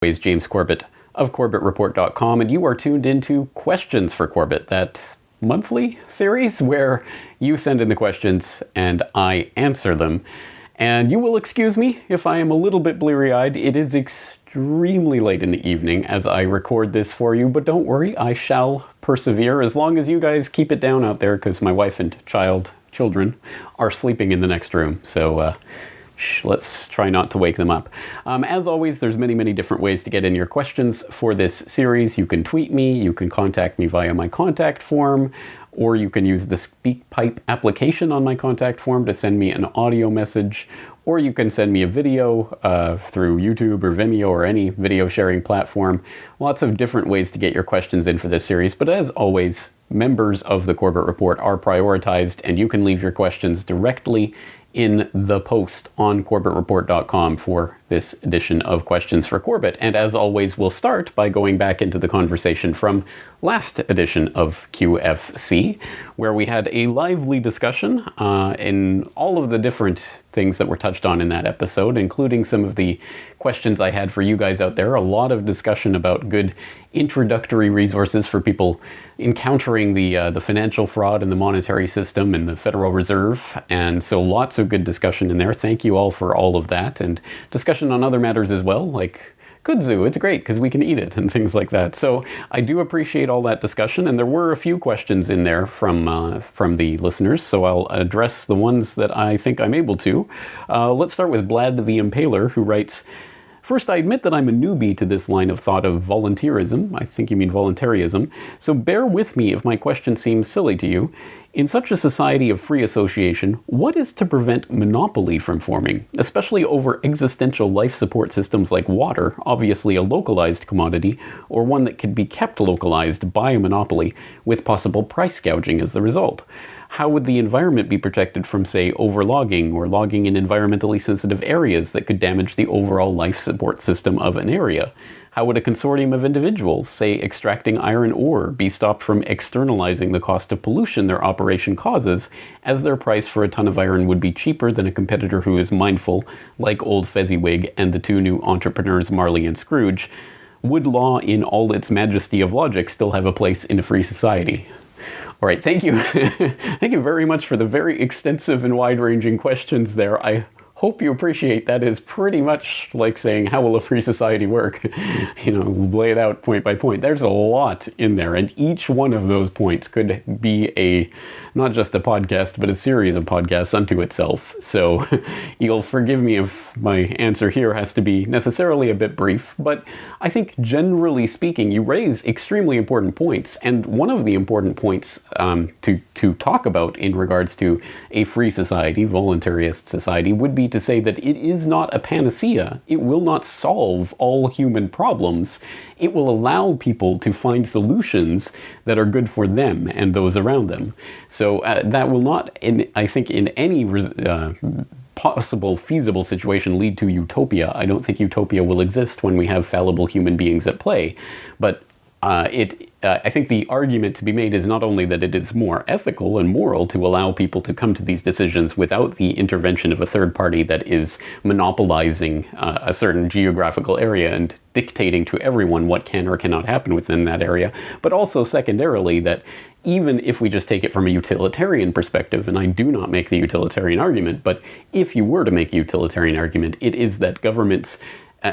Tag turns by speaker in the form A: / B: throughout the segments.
A: Always James Corbett of CorbettReport.com, and you are tuned into Questions for Corbett, that monthly series where you send in the questions and I answer them. And you will excuse me if I am a little bit bleary-eyed. It is extremely late in the evening as I record this for you, but don't worry, I shall persevere as long as you guys keep it down out there, because my wife and children are sleeping in the next room. So, let's try not to wake them up. As always, there's many different ways to get in your questions for this series. You can tweet me, you can contact me via my contact form, or you can use the SpeakPipe application on my contact form to send me an audio message, or you can send me a video through YouTube or Vimeo or any video sharing platform. Lots of different ways to get your questions in for this series, but as always, members of the Corbett Report are prioritized, and you can leave your questions directly in the post on CorbettReport.com for this edition of Questions for Corbett. And as always, we'll start by going back into the conversation from last edition of QFC, where we had a lively discussion in all of the different things that were touched on in that episode, including some of the questions I had for you guys out there. A lot of discussion about good introductory resources for people encountering the financial fraud in the monetary system and the Federal Reserve. And so lots of good discussion in there. Thank you all for all of that. And discussion on other matters as well, like kudzu. It's great because we can eat it and things like that. So I do appreciate all that discussion, and there were a few questions in there from the listeners, so I'll address the ones that I think I'm able to. Let's start with Blad the Impaler, who writes, "First, I admit that I'm a newbie to this line of thought of volunteerism." I think you mean voluntarism. "So bear with me if my question seems silly to you. In such a society of free association, what is to prevent monopoly from forming, especially over existential life support systems like water, obviously a localized commodity, or one that could be kept localized by a monopoly, with possible price gouging as the result? How would the environment be protected from, say, overlogging or logging in environmentally sensitive areas that could damage the overall life support system of an area? How would a consortium of individuals, say extracting iron ore, be stopped from externalizing the cost of pollution their operation causes, as their price for a ton of iron would be cheaper than a competitor who is mindful, like old Fezziwig and the two new entrepreneurs Marley and Scrooge? Would law in all its majesty of logic still have a place in a free society?" All right, thank you. Thank you very much for the very extensive and wide-ranging questions there. I hope you appreciate that is pretty much like saying, how will a free society work? Lay it out point by point. There's a lot in there, and each one of those points could be not just a podcast, but a series of podcasts unto itself. So you'll forgive me if my answer here has to be necessarily a bit brief, but I think generally speaking, you raise extremely important points, and one of the important points to talk about in regards to a free society, voluntarist society, would be to say that it is not a panacea. It will not solve all human problems. It will allow people to find solutions that are good for them and those around them. So that will not, I think, in any possible feasible situation lead to utopia. I don't think utopia will exist when we have fallible human beings at play. But I think the argument to be made is not only that it is more ethical and moral to allow people to come to these decisions without the intervention of a third party that is monopolizing a certain geographical area and dictating to everyone what can or cannot happen within that area, but also secondarily that even if we just take it from a utilitarian perspective, and I do not make the utilitarian argument, but if you were to make a utilitarian argument, it is that governments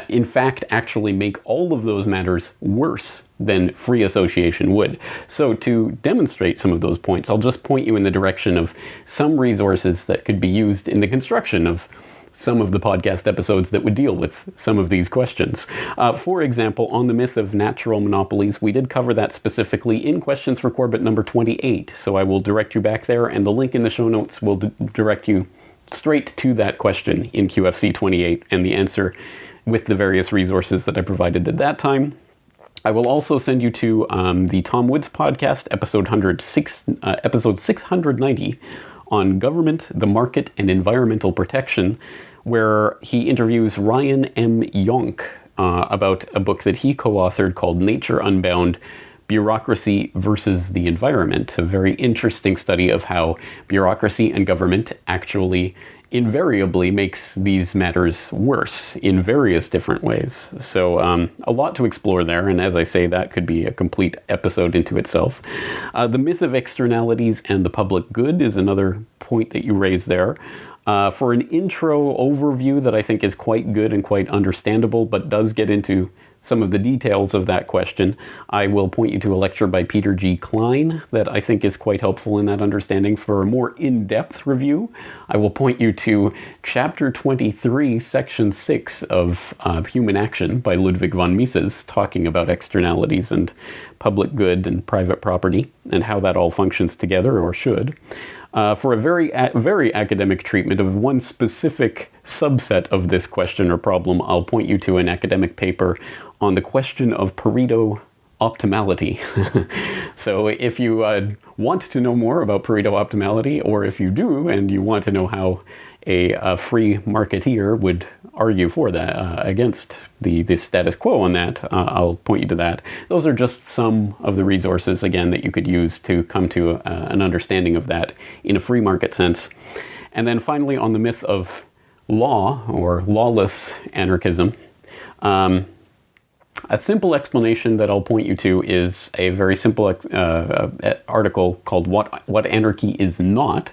A: in fact actually make all of those matters worse than free association would. So to demonstrate some of those points, I'll just point you in the direction of some resources that could be used in the construction of some of the podcast episodes that would deal with some of these questions. For example, on the myth of natural monopolies, we did cover that specifically in Questions for Corbett number 28. So I will direct you back there, and the link in the show notes will direct you straight to that question in QFC 28 and the answer with the various resources that I provided at that time. I will also send you to the Tom Woods podcast, episode 690, on government, the market, and environmental protection, where he interviews Ryan M. Yonk about a book that he co-authored called Nature Unbound: Bureaucracy versus the Environment, a very interesting study of how bureaucracy and government actually invariably makes these matters worse in various different ways. So a lot to explore there, and as I say, that could be a complete episode into itself. The myth of externalities and the public good is another point that you raise there. For an intro overview that I think is quite good and quite understandable, but does get into some of the details of that question, I will point you to a lecture by Peter G. Klein that I think is quite helpful in that understanding. For a more in-depth review, I will point you to Chapter 23, Section 6 of Human Action by Ludwig von Mises, talking about externalities and public good and private property and how that all functions together, or should. For a very academic treatment of one specific subset of this question or problem, I'll point you to an academic paper on the question of Pareto optimality. So if you want to know more about Pareto optimality, or if you do and you want to know how a free marketeer would argue for that, against the status quo on that, I'll point you to that. Those are just some of the resources, again, that you could use to come to an understanding of that in a free market sense. And then finally, on the myth of law, or lawless anarchism, a simple explanation that I'll point you to is a very simple article called What Anarchy Is Not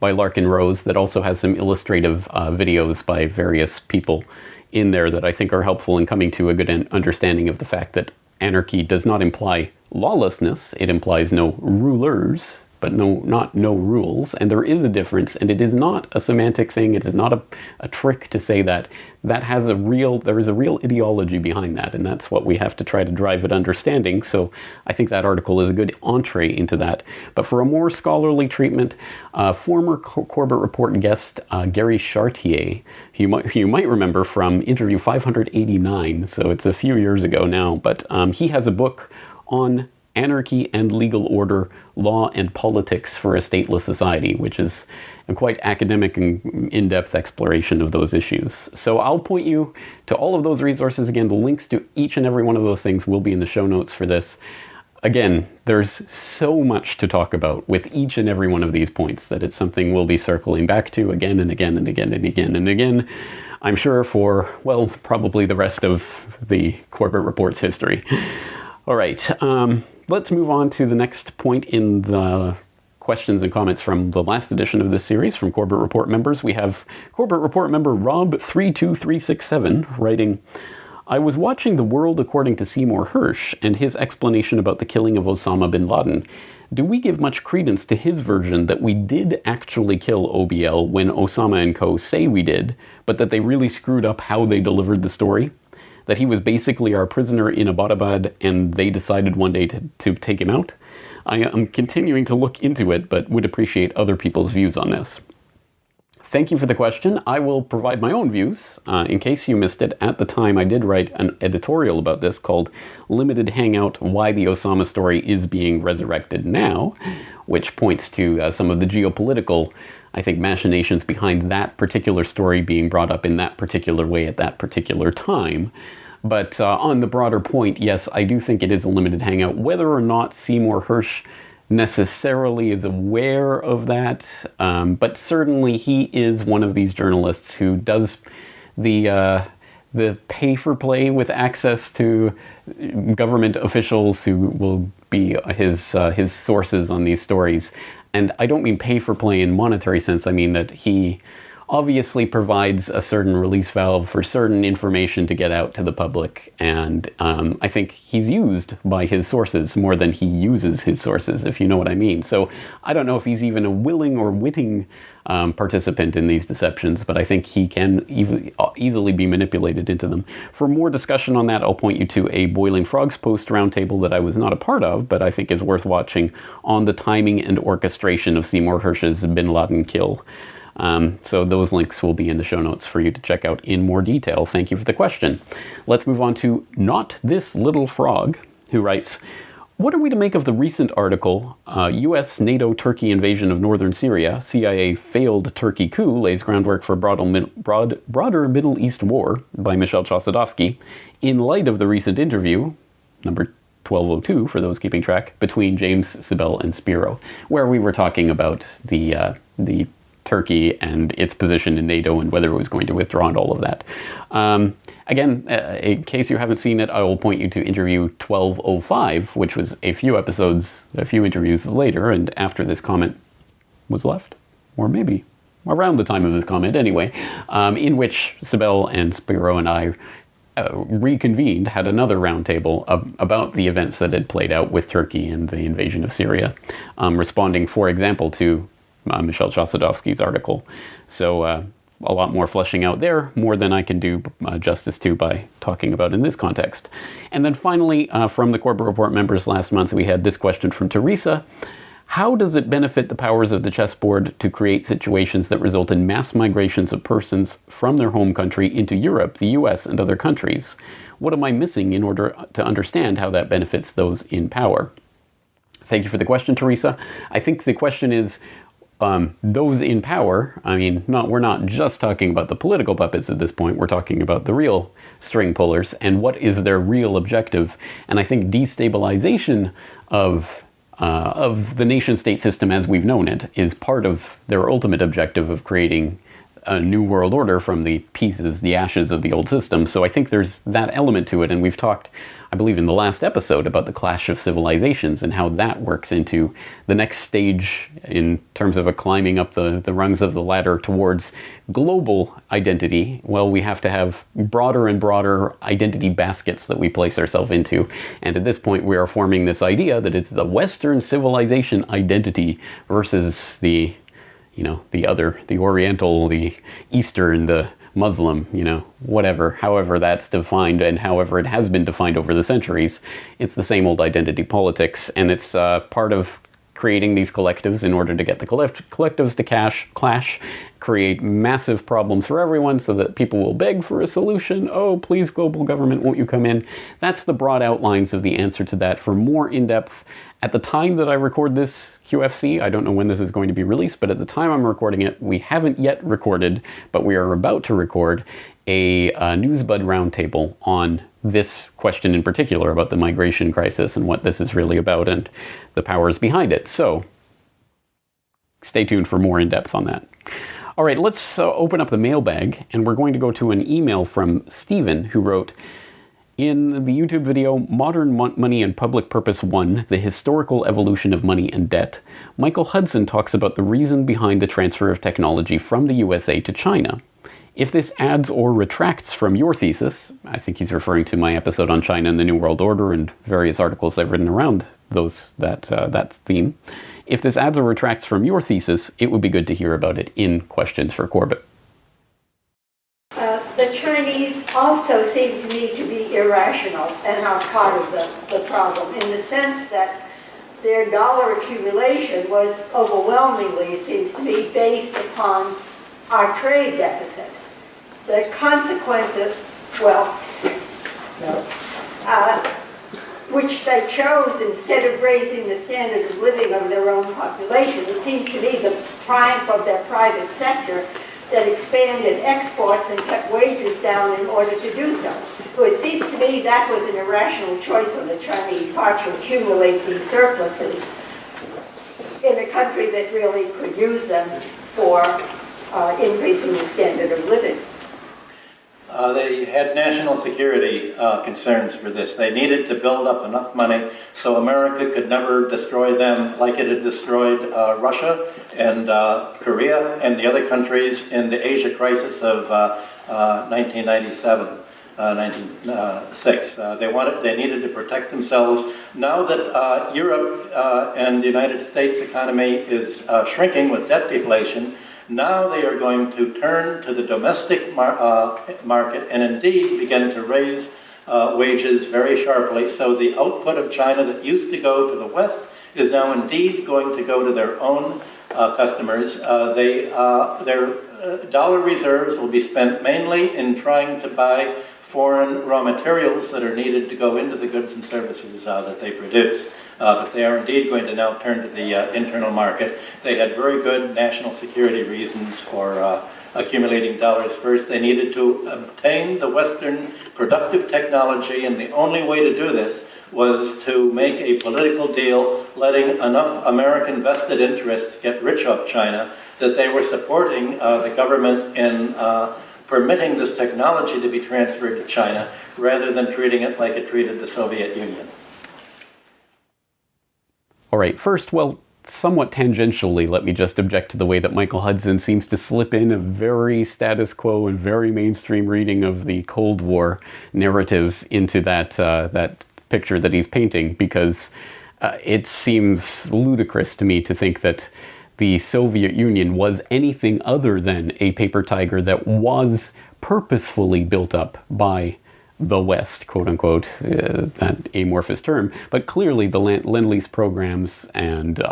A: by Larkin Rose, that also has some illustrative videos by various people in there that I think are helpful in coming to a good understanding of the fact that anarchy does not imply lawlessness. It implies no rulers, but not no rules. And there is a difference, and it is not a semantic thing. It is not a trick to say that. There is a real ideology behind that, and that's what we have to try to drive at understanding. So I think that article is a good entree into that. But for a more scholarly treatment, former Corbett Report guest Gary Chartier, you might remember from interview 589, so it's a few years ago now, but he has a book on Anarchy and Legal Order, Law and Politics for a Stateless Society, which is a quite academic and in-depth exploration of those issues. So I'll point you to all of those resources. Again, the links to each and every one of those things will be in the show notes for this. Again, there's so much to talk about with each and every one of these points that it's something we'll be circling back to again and again and again and again and again, I'm sure, for, well, probably the rest of the Corbett Report's history. All right. Let's move on to the next point in the questions and comments from the last edition of this series from Corbett Report members. We have Corbett Report member Rob32367 writing, I was watching The World According to Seymour Hersh and his explanation about the killing of Osama bin Laden. Do we give much credence to his version that we did actually kill OBL when Osama and co. say we did, but that they really screwed up how they delivered the story? That he was basically our prisoner in Abbottabad and they decided one day to take him out? I am continuing to look into it, but would appreciate other people's views on this. Thank you for the question. I will provide my own views. In case you missed it, at the time I did write an editorial about this called Limited Hangout, Why the Osama Story is Being Resurrected Now, which points to some of the geopolitical, I think, machinations behind that particular story being brought up in that particular way at that particular time. But on the broader point, yes, I do think it is a limited hangout. Whether or not Seymour Hersh necessarily is aware of that, but certainly he is one of these journalists who does the pay for play with access to government officials who will be his sources on these stories. And I don't mean pay for play in monetary sense. I mean that he obviously provides a certain release valve for certain information to get out to the public. And I think he's used by his sources more than he uses his sources, if you know what I mean. So I don't know if he's even a willing or witting participant in these deceptions, but I think he can easily be manipulated into them. For more discussion on that, I'll point you to a Boiling Frogs post roundtable that I was not a part of, but I think is worth watching, on the timing and orchestration of Seymour Hersh's bin Laden kill. So those links will be in the show notes for you to check out in more detail. Thank you for the question. Let's move on to Not This Little Frog, who writes, what are we to make of the recent article, U.S. NATO-Turkey invasion of northern Syria, CIA failed Turkey coup lays groundwork for broader Middle East war, by Michel Chossudovsky, in light of the recent interview, number 1202 for those keeping track, between James Sibel and Spiro, where we were talking about the Turkey and its position in NATO and whether it was going to withdraw and all of that. Again, in case you haven't seen it, I will point you to interview 1205, which was a few interviews later and after this comment was left, or maybe around the time of this comment anyway, in which Sibel and Spiro and I reconvened, had another roundtable about the events that had played out with Turkey and the invasion of Syria, responding, for example, to Michel Chossudovsky's article. So a lot more fleshing out there, more than I can do justice to by talking about in this context. And then finally, from the Corbett Report members last month, we had this question from Teresa. How does it benefit the powers of the chessboard to create situations that result in mass migrations of persons from their home country into Europe, the US, and other countries? What am I missing in order to understand how that benefits those in power? Thank you for the question, Teresa. I think the question is, those in power, I mean, we're not just talking about the political puppets at this point, we're talking about the real string pullers and what is their real objective. And I think destabilization of the nation-state system as we've known it is part of their ultimate objective of creating a new world order from the pieces, the ashes of the old system. So I think there's that element to it, and we've talked, I believe in the last episode, about the clash of civilizations and how that works into the next stage in terms of a climbing up the rungs of the ladder towards global identity. Well, we have to have broader and broader identity baskets that we place ourselves into. And at this point, we are forming this idea that it's the Western civilization identity versus the other, the Oriental, the Eastern, the Muslim, whatever, however that's defined and however it has been defined over the centuries. It's the same old identity politics, and it's part of creating these collectives in order to get the collectives to clash, create massive problems for everyone so that people will beg for a solution. Oh, please, global government, won't you come in? That's the broad outlines of the answer to that. For more in-depth, at the time that I record this QFC, I don't know when this is going to be released, but at the time I'm recording it, we haven't yet recorded, but we are about to record a Newsbud roundtable on this question in particular about the migration crisis and what this is really about and the powers behind it. So stay tuned for more in depth on that. All right, let's open up the mailbag, and we're going to go to an email from Stephen, who wrote, in the YouTube video, Modern Money and Public Purpose 1, The Historical Evolution of Money and Debt, Michael Hudson talks about the reason behind the transfer of technology from the USA to China. If this adds or retracts from your thesis, I think he's referring to my episode on China and the New World Order and various articles I've written around that theme. If this adds or retracts from your thesis, it would be good to hear about it in Questions for Corbett.
B: The Chinese also seem to me to be irrational and are part of the problem in the sense that their dollar accumulation was overwhelmingly, it seems to me, based upon our trade deficit. The consequence of, which they chose instead of raising the standard of living of their own population. It seems to me the triumph of their private sector that expanded exports and kept wages down in order to do so. So it seems to me that was an irrational choice on the Chinese part to accumulate these surpluses in a country that really could use them for increasing the standard of living.
C: They had national security concerns for this. They needed to build up enough money so America could never destroy them like it had destroyed Russia and Korea and the other countries in the Asia crisis of 1997, 1996. They needed to protect themselves. Now that Europe and the United States economy is shrinking with debt deflation, now they are going to turn to the domestic market and indeed begin to raise wages very sharply. So the output of China that used to go to the West is now indeed going to go to their own customers. Their dollar reserves will be spent mainly in trying to buy foreign raw materials that are needed to go into the goods and services that they produce. But they are indeed going to now turn to the internal market. They had very good national security reasons for accumulating dollars. First, they needed to obtain the Western productive technology, and the only way to do this was to make a political deal letting enough American vested interests get rich off China that they were supporting the government in permitting this technology to be transferred to China rather than treating it like it treated the Soviet Union.
A: All right, first, well, somewhat tangentially, let me just object to the way that Michael Hudson seems to slip in a very status quo and very mainstream reading of the Cold War narrative into that picture that he's painting, because it seems ludicrous to me to think that the Soviet Union was anything other than a paper tiger that was purposefully built up by the West, quote unquote, that amorphous term. But clearly the Lend-Lease programs and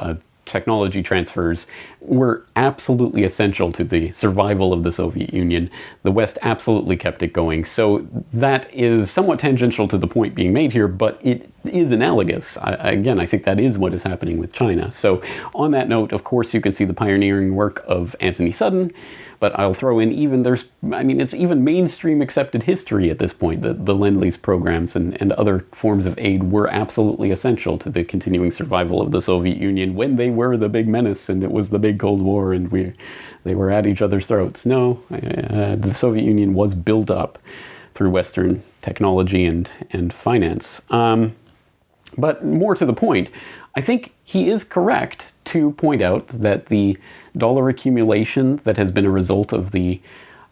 A: technology transfers were absolutely essential to the survival of the Soviet Union. The West absolutely kept it going. So that is somewhat tangential to the point being made here, but it is analogous. Again, I think that is what is happening with China. So on that note, of course, you can see the pioneering work of Anthony Sutton, but I'll throw in it's even mainstream accepted history at this point that the Lend-Lease programs and other forms of aid were absolutely essential to the continuing survival of the Soviet Union when they were the big menace and it was the big Cold War and they were at each other's throats. No, the Soviet Union was built up through Western technology and finance. But more to the point, I think he is correct to point out that the dollar accumulation that has been a result of the,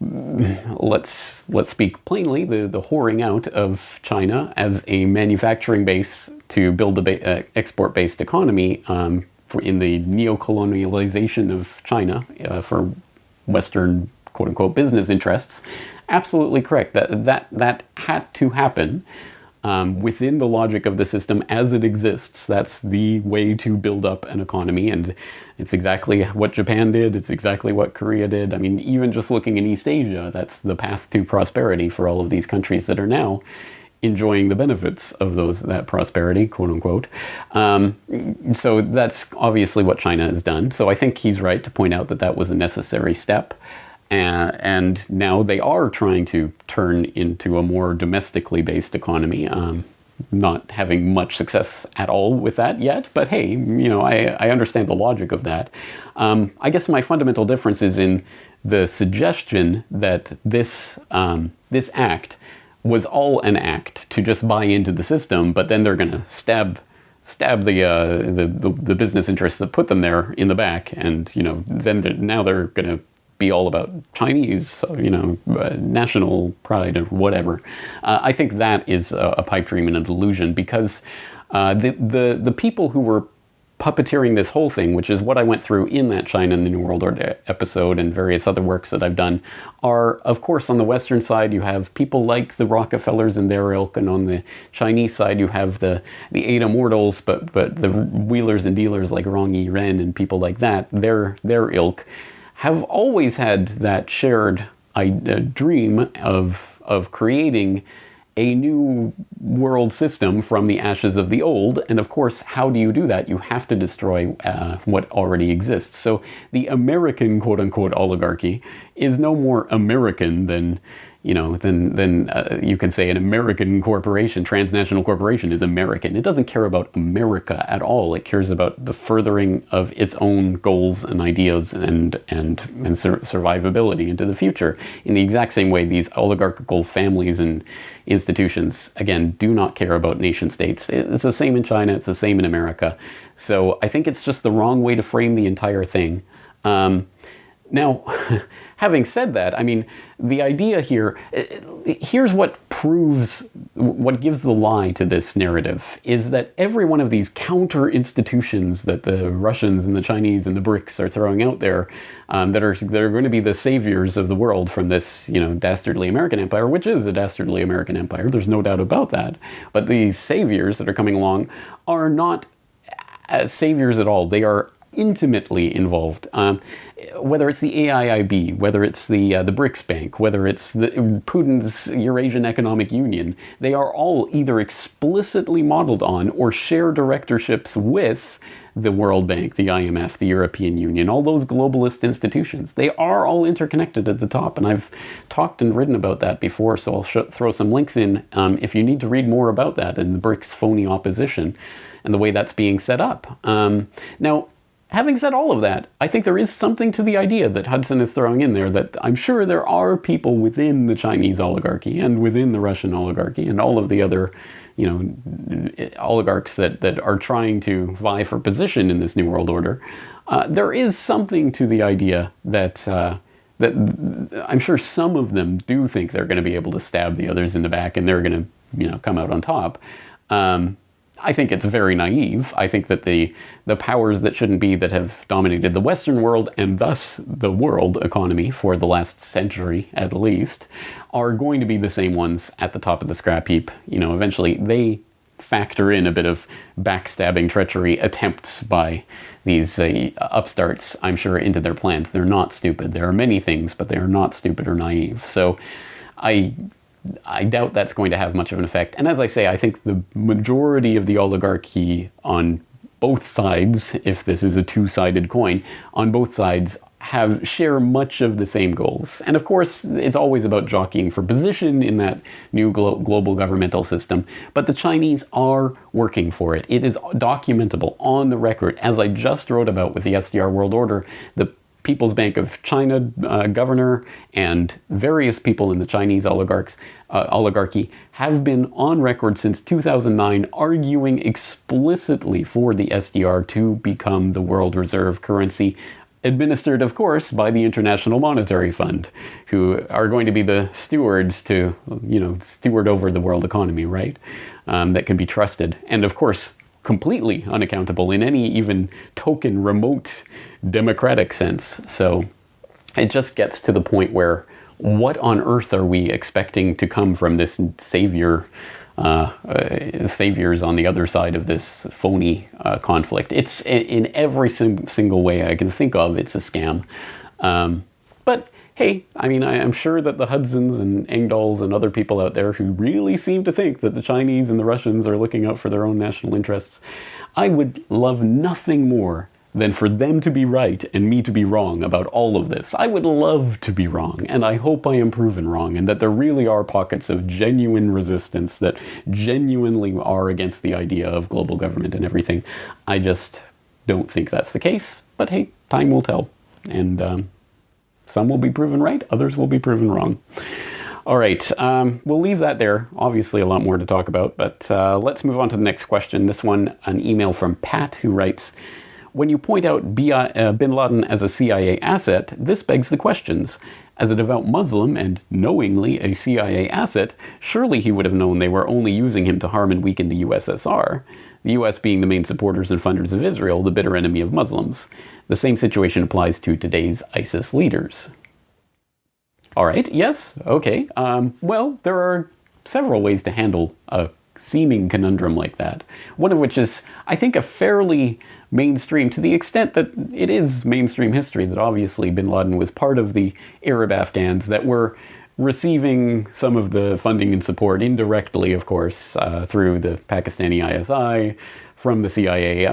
A: let's speak plainly, the whoring out of China as a manufacturing base to build the export-based economy in the neo-colonialization of China for Western quote-unquote business interests, absolutely correct. That had to happen. Within the logic of the system as it exists. That's the way to build up an economy, and it's exactly what Japan did, it's exactly what Korea did. I mean, even just looking in East Asia, that's the path to prosperity for all of these countries that are now enjoying the benefits of that prosperity, quote unquote. So that's obviously what China has done. So I think he's right to point out that that was a necessary step. And now they are trying to turn into a more domestically based economy. Not having much success at all with that yet, but hey, I understand the logic of that. I guess my fundamental difference is in the suggestion that this act was all an act to just buy into the system, but then they're going to stab the business interests that put them there in the back, and then now they're going to be all about Chinese, national pride or whatever. I think that is a pipe dream and a delusion, because the people who were puppeteering this whole thing, which is what I went through in that China and the New World Order episode and various other works that I've done, are, of course, on the Western side, you have people like the Rockefellers and their ilk, and on the Chinese side, you have the eight immortals, but the wheelers and dealers like Rong Yi Ren and people like that, their ilk, have always had that shared dream of creating a new world system from the ashes of the old. And of course, how do you do that? You have to destroy what already exists. So the American quote-unquote oligarchy is no more American than you can say an American corporation, transnational corporation is American. It doesn't care about America at all. It cares about the furthering of its own goals and ideas and survivability into the future. In the exact same way, these oligarchical families and institutions, again, do not care about nation states. It's the same in China. It's the same in America. So I think it's just the wrong way to frame the entire thing. Now, having said that, I mean, the idea here, here's what gives the lie to this narrative, is that every one of these counter institutions that the Russians and the Chinese and the BRICS are throwing out there, that are going to be the saviors of the world from this, dastardly American empire, which is a dastardly American empire, there's no doubt about that. But these saviors that are coming along are not saviors at all. They are intimately involved. Whether it's the AIIB, whether it's the BRICS Bank, whether it's Putin's Eurasian Economic Union, they are all either explicitly modeled on or share directorships with the World Bank, the IMF, the European Union, all those globalist institutions. They are all interconnected at the top, and I've talked and written about that before, so I'll throw some links in if you need to read more about that and the BRICS phony opposition and the way that's being set up. Now, having said all of that, I think there is something to the idea that Hudson is throwing in there, that I'm sure there are people within the Chinese oligarchy and within the Russian oligarchy and all of the other, oligarchs that are trying to vie for position in this new world order. There is something to the idea that I'm sure some of them do think they're going to be able to stab the others in the back and they're going to, come out on top. I think it's very naive. I think that the powers that shouldn't be, that have dominated the Western world and thus the world economy for the last century at least, are going to be the same ones at the top of the scrap heap. Eventually they factor in a bit of backstabbing, treachery attempts by these upstarts, I'm sure, into their plans. They're not stupid. There are many things, but they are not stupid or naive. So I doubt that's going to have much of an effect. And as I say, I think the majority of the oligarchy on both sides, if this is a two-sided coin, on both sides share much of the same goals. And of course, it's always about jockeying for position in that new global governmental system. But the Chinese are working for it. It is documentable on the record, as I just wrote about with the SDR World Order. The People's Bank of China governor and various people in the Chinese oligarchy have been on record since 2009 arguing explicitly for the SDR to become the world reserve currency, administered, of course, by the International Monetary Fund, who are going to be the stewards to, steward over the world economy, right? That can be trusted. And of course, completely unaccountable in any even token remote democratic sense. So it just gets to the point where, what on earth are we expecting to come from this saviors on the other side of this phony conflict? It's in every single way I can think of, it's a scam. But hey, I'm sure that the Hudsons and Engdahls and other people out there who really seem to think that the Chinese and the Russians are looking out for their own national interests, I would love nothing more than for them to be right and me to be wrong about all of this. I would love to be wrong, and I hope I am proven wrong, and that there really are pockets of genuine resistance that genuinely are against the idea of global government and everything. I just don't think that's the case, but hey, time will tell. And some will be proven right, others will be proven wrong. All right, we'll leave that there. Obviously a lot more to talk about, but let's move on to the next question. This one, an email from Pat, who writes, when you point out bin Laden as a CIA asset, this begs the questions. As a devout Muslim and knowingly a CIA asset, surely he would have known they were only using him to harm and weaken the USSR, the US being the main supporters and funders of Israel, the bitter enemy of Muslims. The same situation applies to today's ISIS leaders. All right, yes, okay. Well, there are several ways to handle a seeming conundrum like that. One of which is, I think, a fairly mainstream, to the extent that it is mainstream history, that obviously bin Laden was part of the Arab Afghans that were receiving some of the funding and support indirectly, of course, through the Pakistani ISI, from the CIA.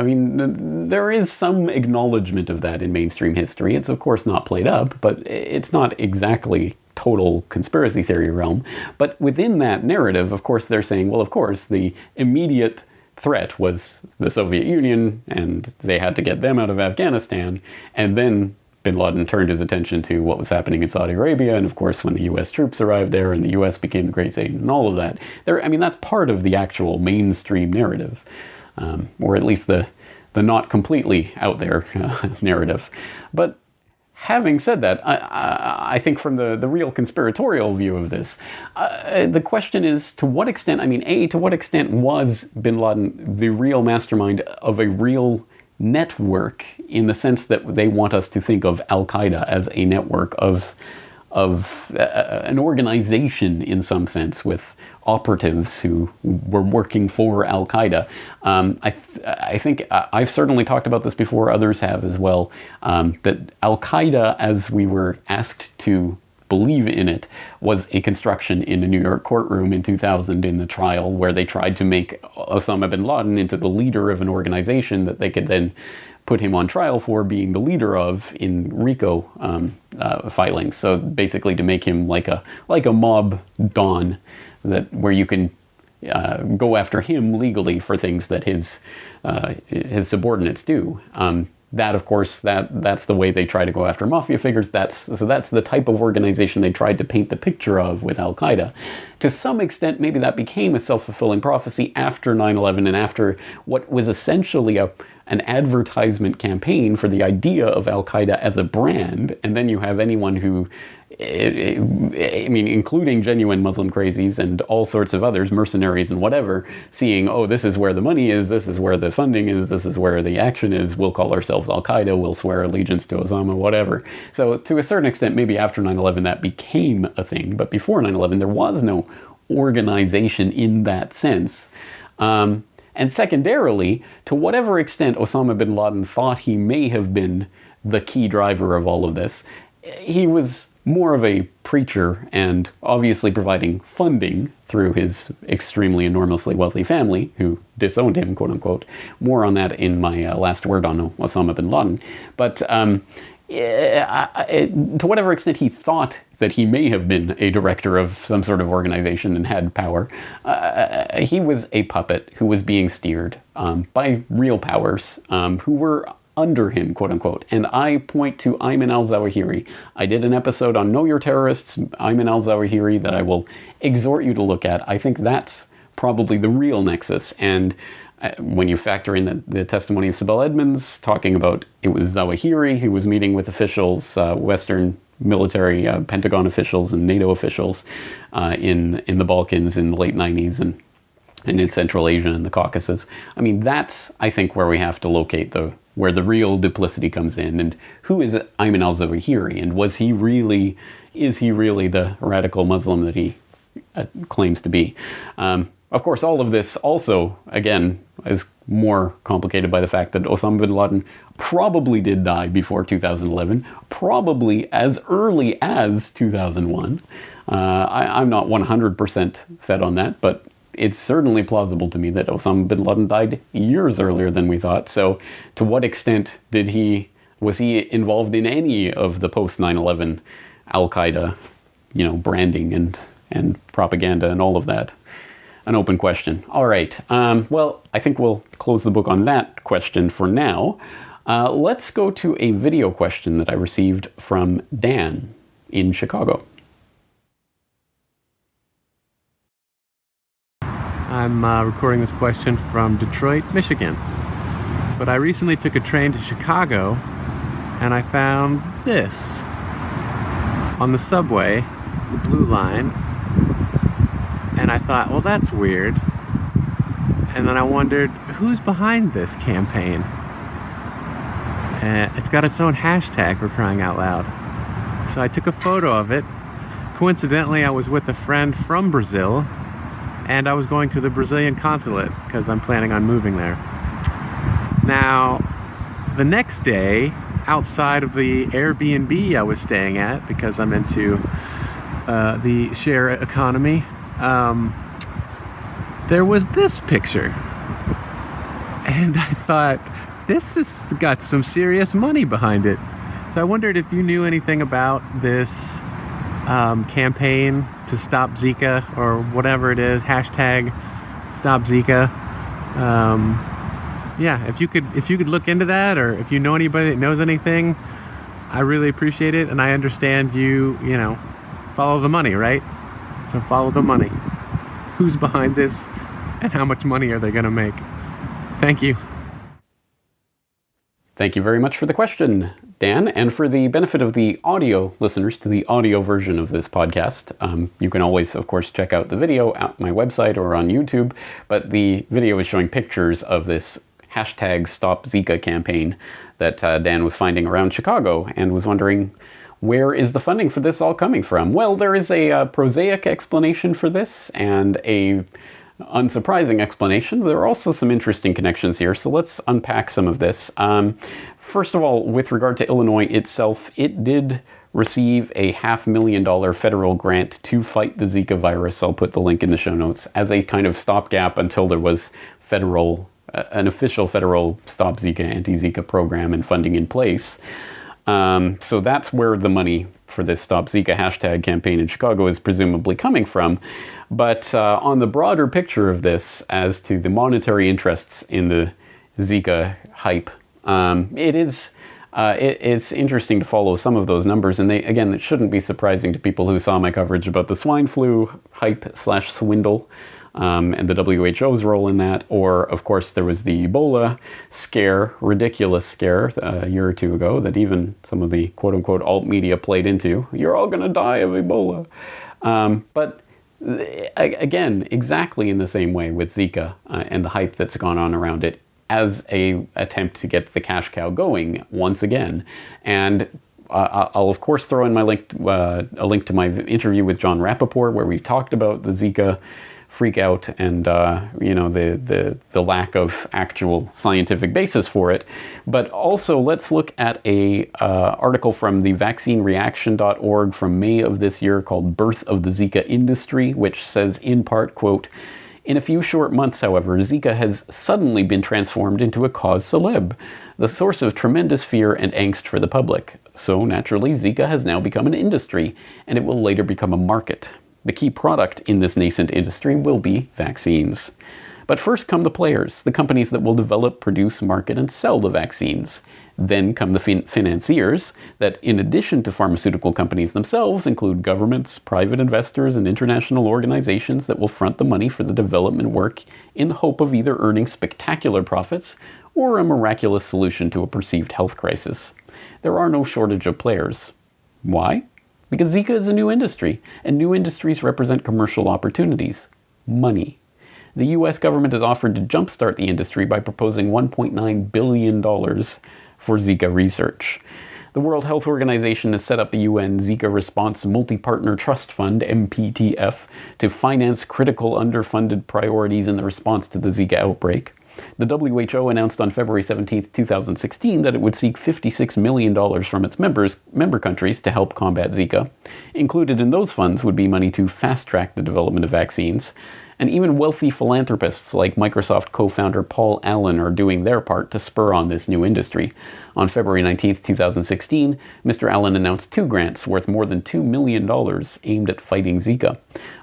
A: There is some acknowledgement of that in mainstream history. It's of course not played up, but it's not exactly total conspiracy theory realm. But within that narrative, of course, they're saying, well, of course, the immediate threat was the Soviet Union, and they had to get them out of Afghanistan. And then bin Laden turned his attention to what was happening in Saudi Arabia, and of course, when the US troops arrived there, and the US became the Great Satan, and all of that. That's part of the actual mainstream narrative. Or at least the not completely out there narrative. But having said that, I think from the real conspiratorial view of this, the question is, to what extent, to what extent was bin Laden the real mastermind of a real network, in the sense that they want us to think of Al-Qaeda as a network of an organization in some sense, with operatives who were working for Al-Qaeda. I think I've certainly talked about this before, others have as well, that Al-Qaeda, as we were asked to believe in it, was a construction in a New York courtroom in 2000 in the trial, where they tried to make Osama bin Laden into the leader of an organization that they could then put him on trial for being the leader of in RICO filings. So basically to make him like a mob don, where you can go after him legally for things that his subordinates do. that, of course, that's the way they try to go after mafia figures. That's the type of organization they tried to paint the picture of with Al-Qaeda. To some extent, maybe that became a self-fulfilling prophecy after 9/11 and after what was essentially an advertisement campaign for the idea of Al-Qaeda as a brand. And then you have anyone who, I mean, including genuine Muslim crazies and all sorts of others, mercenaries and whatever, seeing, oh, this is where the money is, this is where the funding is, this is where the action is, we'll call ourselves Al-Qaeda, we'll swear allegiance to Osama, whatever. So to a certain extent, maybe after 9/11 that became a thing, but before 9/11 there was no organization in that sense. And secondarily, to whatever extent Osama bin Laden thought he may have been the key driver of all of this, he was more of a preacher and obviously providing funding through his extremely enormously wealthy family who disowned him, quote unquote. More on that in my last word on Osama bin Laden. But to whatever extent he thought that he may have been a director of some sort of organization and had power, he was a puppet who was being steered by real powers who were under him, quote unquote. And I point to Ayman al-Zawahiri. I did an episode on Know Your Terrorists, Ayman al-Zawahiri, that I will exhort you to look at. I think that's probably the real nexus. And when you factor in the testimony of Sibel Edmonds talking about it was Zawahiri who was meeting with officials, Western military, Pentagon officials and NATO officials in the Balkans in the late 90s and in Central Asia and the Caucasus. I mean, that's, I think, where we have to locate where the real duplicity comes in. And who is Ayman al-Zawahiri? And is he really the radical Muslim that he claims to be? Of course, all of this also, again, is more complicated by the fact that Osama bin Laden probably did die before 2011, probably as early as 2001. I'm not 100% set on that, but it's certainly plausible to me that Osama bin Laden died years earlier than we thought. So to what extent was he involved in any of the post 9/11 Al-Qaeda, branding and propaganda and all of that? An open question. All right. Well, I think we'll close the book on that question for now. Let's go to a video question that I received from Dan in Chicago.
D: I'm recording this question from Detroit, Michigan. But I recently took a train to Chicago and I found this on the subway, the Blue Line. And I thought, well, that's weird. And then I wondered, who's behind this campaign? It's got its own hashtag, for crying out loud. So I took a photo of it. Coincidentally, I was with a friend from Brazil, and I was going to the Brazilian consulate because I'm planning on moving there. Now, the next day, outside of the Airbnb I was staying at, because I'm into the share economy, there was this picture. And I thought, this has got some serious money behind it. So I wondered if you knew anything about this campaign to stop Zika, or whatever it is, hashtag stop Zika. Yeah, if you could look into that, or if you know anybody that knows anything, I really appreciate it. And I understand you follow the money, right? So follow the money. Who's behind this, and how much money are they going to make? Thank you.
A: Thank you very much for the question, Dan. And for the benefit of the audio listeners to the audio version of this podcast, you can always, of course, check out the video at my website or on YouTube. But the video is showing pictures of this hashtag Stop Zika campaign that Dan was finding around Chicago and was wondering, where is the funding for this all coming from? Well, there is a prosaic explanation for this and a unsurprising explanation. There are also some interesting connections here, so let's unpack some of this. First of all, with regard to Illinois itself, it did receive a $500,000 federal grant to fight the Zika virus. I'll put the link in the show notes, as a kind of stopgap until there was an official federal Stop Zika, Anti-Zika program and funding in place. So that's where the money for this Stop Zika hashtag campaign in Chicago is presumably coming from. But on the broader picture of this, as to the monetary interests in the Zika hype, It's interesting to follow some of those numbers, and it shouldn't be surprising to people who saw my coverage about the swine flu hype/swindle, and the WHO's role in that, or of course there was the Ebola scare, ridiculous scare a year or two ago that even some of the quote-unquote alt media played into. You're all going to die of Ebola. But again, exactly in the same way with Zika and the hype that's gone on around it, as a attempt to get the cash cow going once again. And I'll of course throw in a link to my interview with John Rappaport, where we talked about the Zika freak out and the lack of actual scientific basis for it. But also let's look at a article from the vaccinereaction.org from May of this year called Birth of the Zika Industry, which says in part, quote, "In a few short months, however, Zika has suddenly been transformed into a cause célèbre, the source of tremendous fear and angst for the public. So naturally, Zika has now become an industry, and it will later become a market. The key product in this nascent industry will be vaccines. But first come the players, the companies that will develop, produce, market, and sell the vaccines. Then come the financiers that, in addition to pharmaceutical companies themselves, include governments, private investors, and international organizations that will front the money for the development work in the hope of either earning spectacular profits or a miraculous solution to a perceived health crisis. There are no shortage of players. Why? Because Zika is a new industry, and new industries represent commercial opportunities. Money. The US government has offered to jumpstart the industry by proposing $1.9 billion for Zika research. The World Health Organization has set up the UN Zika Response Multi-Partner Trust Fund, MPTF, to finance critical underfunded priorities in the response to the Zika outbreak. The WHO announced on February 17, 2016 that it would seek $56 million from its member countries to help combat Zika. Included in those funds would be money to fast-track the development of vaccines. And even wealthy philanthropists like Microsoft co-founder Paul Allen are doing their part to spur on this new industry. On February 19, 2016, Mr. Allen announced 2 grants worth more than $2 million aimed at fighting Zika.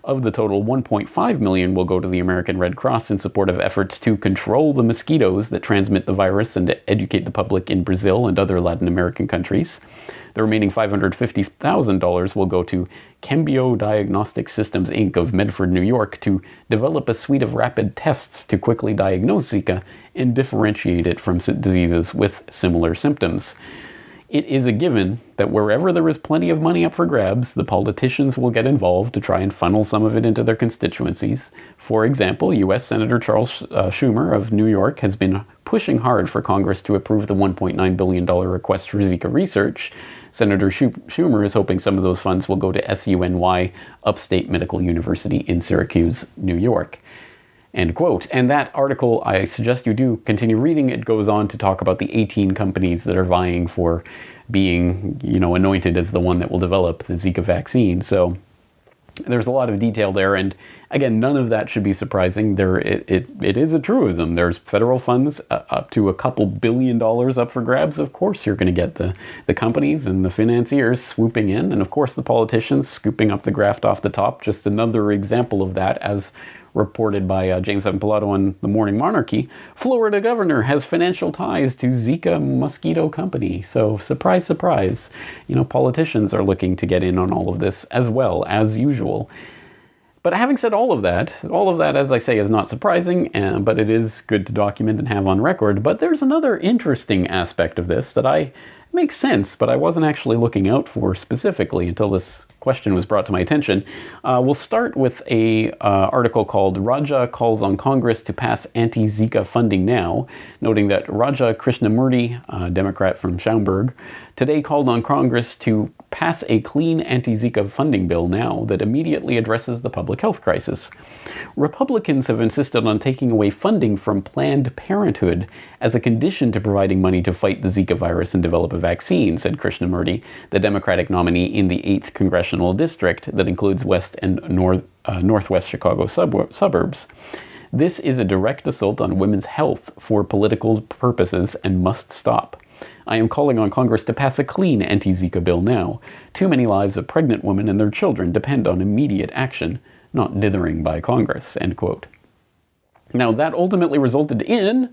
A: Of the total, $1.5 million will go to the American Red Cross in support of efforts to control the mosquitoes that transmit the virus and to educate the public in Brazil and other Latin American countries. The remaining $550,000 will go to Cambio Diagnostic Systems, Inc. of Medford, New York, to develop a suite of rapid tests to quickly diagnose Zika and differentiate it from diseases with similar symptoms. It is a given that wherever there is plenty of money up for grabs, the politicians will get involved to try and funnel some of it into their constituencies. For example, U.S. Senator Charles Schumer of New York has been pushing hard for Congress to approve the $1.9 billion request for Zika research. Senator Schumer is hoping some of those funds will go to SUNY, Upstate Medical University in Syracuse, New York. End quote. And that article, I suggest you do continue reading. It goes on to talk about the 18 companies that are vying for being, anointed as the one that will develop the Zika vaccine. So there's a lot of detail there, and again, none of that should be surprising. It is a truism. There's federal funds up to a couple $2 billion up for grabs. Of course, you're going to get the companies and the financiers swooping in, and of course, the politicians scooping up the graft off the top. Just another example of that, as reported by James Evan Pilato on The Morning Monarchy. Florida governor has financial ties to Zika mosquito company. So surprise, surprise, politicians are looking to get in on all of this as well, as usual. But having said all of that, as I say, is not surprising, but it is good to document and have on record. But there's another interesting aspect of this that makes sense, but I wasn't actually looking out for specifically until this question was brought to my attention. We'll start with a article called "Raja Calls on Congress to Pass Anti-Zika Funding Now," noting that Raja Krishnamurti, a Democrat from Schaumburg, today called on Congress to pass a clean anti-Zika funding bill now that immediately addresses the public health crisis. Republicans have insisted on taking away funding from Planned Parenthood as a condition to providing money to fight the Zika virus and develop a vaccine, said Krishnamurti, the Democratic nominee in the 8th Congressional District that includes West and Northwest Chicago suburbs. This is a direct assault on women's health for political purposes and must stop. I am calling on Congress to pass a clean anti-Zika bill now. Too many lives of pregnant women and their children depend on immediate action, not dithering by Congress, end quote. Now, that ultimately resulted in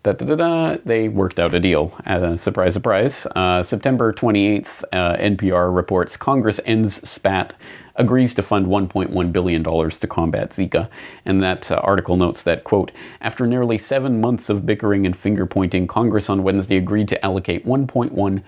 A: they worked out a deal. Surprise, surprise. September 28th, NPR reports Congress ends spat, agrees to fund $1.1 billion to combat Zika. And that article notes that, quote, after nearly 7 months of bickering and finger-pointing, Congress on Wednesday agreed to allocate $1.1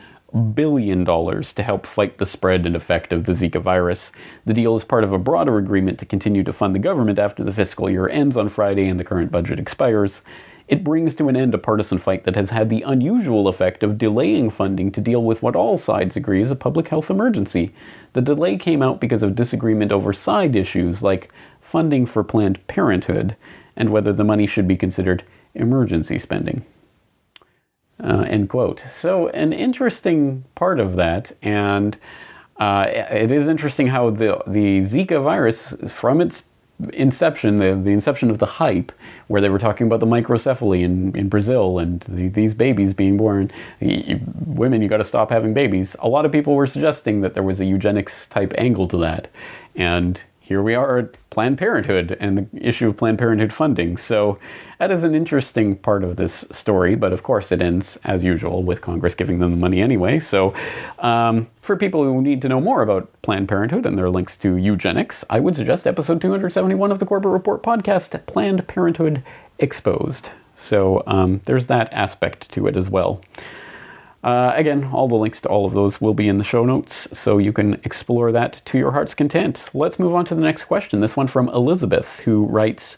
A: billion to help fight the spread and effect of the Zika virus. The deal is part of a broader agreement to continue to fund the government after the fiscal year ends on Friday and the current budget expires. It brings to an end a partisan fight that has had the unusual effect of delaying funding to deal with what all sides agree is a public health emergency. The delay came out because of disagreement over side issues like funding for Planned Parenthood and whether the money should be considered emergency spending. End quote. So an interesting part of that, and it is interesting how the Zika virus, from its inception, the inception of the hype, where they were talking about the microcephaly in Brazil and these babies being born, women, you got to stop having babies. A lot of people were suggesting that there was a eugenics type angle to that, and here we are at Planned Parenthood and the issue of Planned Parenthood funding. So that is an interesting part of this story, but of course it ends, as usual, with Congress giving them the money anyway. So for people who need to know more about Planned Parenthood and their links to eugenics, I would suggest episode 271 of the Corbett Report podcast, Planned Parenthood Exposed. So there's that aspect to it as well. Again, all the links to all of those will be in the show notes, so you can explore that to your heart's content. Let's move on to the next question. This one from Elizabeth, who writes,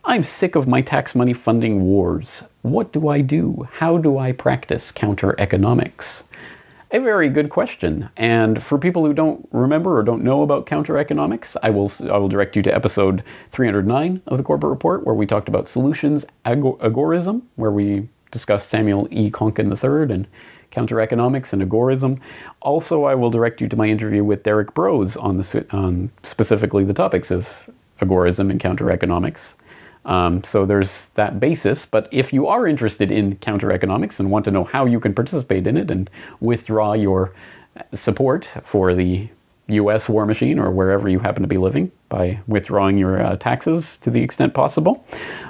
A: I'm sick of my tax money funding wars. What do I do? How do I practice counter-economics? A very good question. And for people who don't remember or don't know about counter-economics, I will direct you to episode 309 of the Corbett Report, where we talked about solutions agorism, where we discussed Samuel E. Konkin III and counter-economics and agorism. Also, I will direct you to my interview with Derek Brose on specifically the topics of agorism and counter-economics. So there's that basis, but if you are interested in counter-economics and want to know how you can participate in it and withdraw your support for the U.S. war machine or wherever you happen to be living by withdrawing your taxes to the extent possible,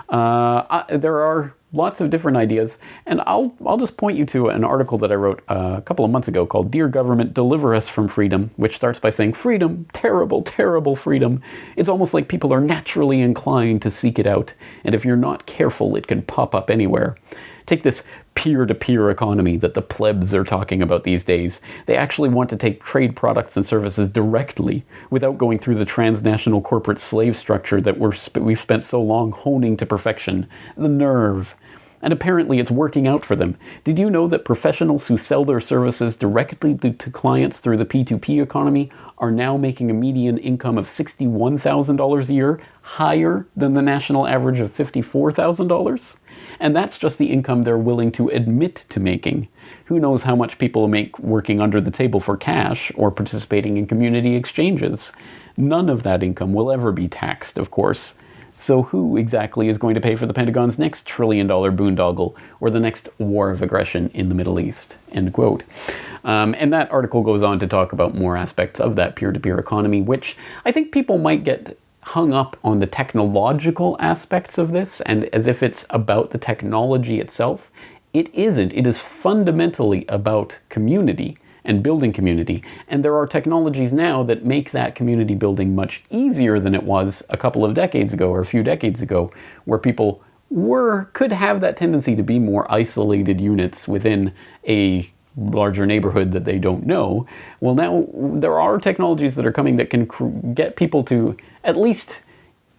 A: there are lots of different ideas, and I'll just point you to an article that I wrote a couple of months ago called Dear Government, Deliver Us from Freedom, which starts by saying, freedom, terrible, terrible freedom. It's almost like people are naturally inclined to seek it out, and if you're not careful, it can pop up anywhere. Take this peer-to-peer economy that the plebs are talking about these days. They actually want to take trade products and services directly without going through the transnational corporate slave structure that we've spent so long honing to perfection. The nerve. And apparently it's working out for them. Did you know that professionals who sell their services directly to clients through the P2P economy are now making a median income of $61,000 a year, higher than the national average of $54,000? And that's just the income they're willing to admit to making. Who knows how much people make working under the table for cash or participating in community exchanges? None of that income will ever be taxed, of course. So who exactly is going to pay for the Pentagon's next trillion-dollar boondoggle or the next war of aggression in the Middle East? End quote. And that article goes on to talk about more aspects of that peer-to-peer economy, which I think people might get hung up on the technological aspects of this, and as if it's about the technology itself. It isn't. It is fundamentally about community and building community. And there are technologies now that make that community building much easier than it was a couple of decades ago or a few decades ago, where people could have that tendency to be more isolated units within a larger neighborhood that they don't know. Well, now there are technologies that are coming that can get people to at least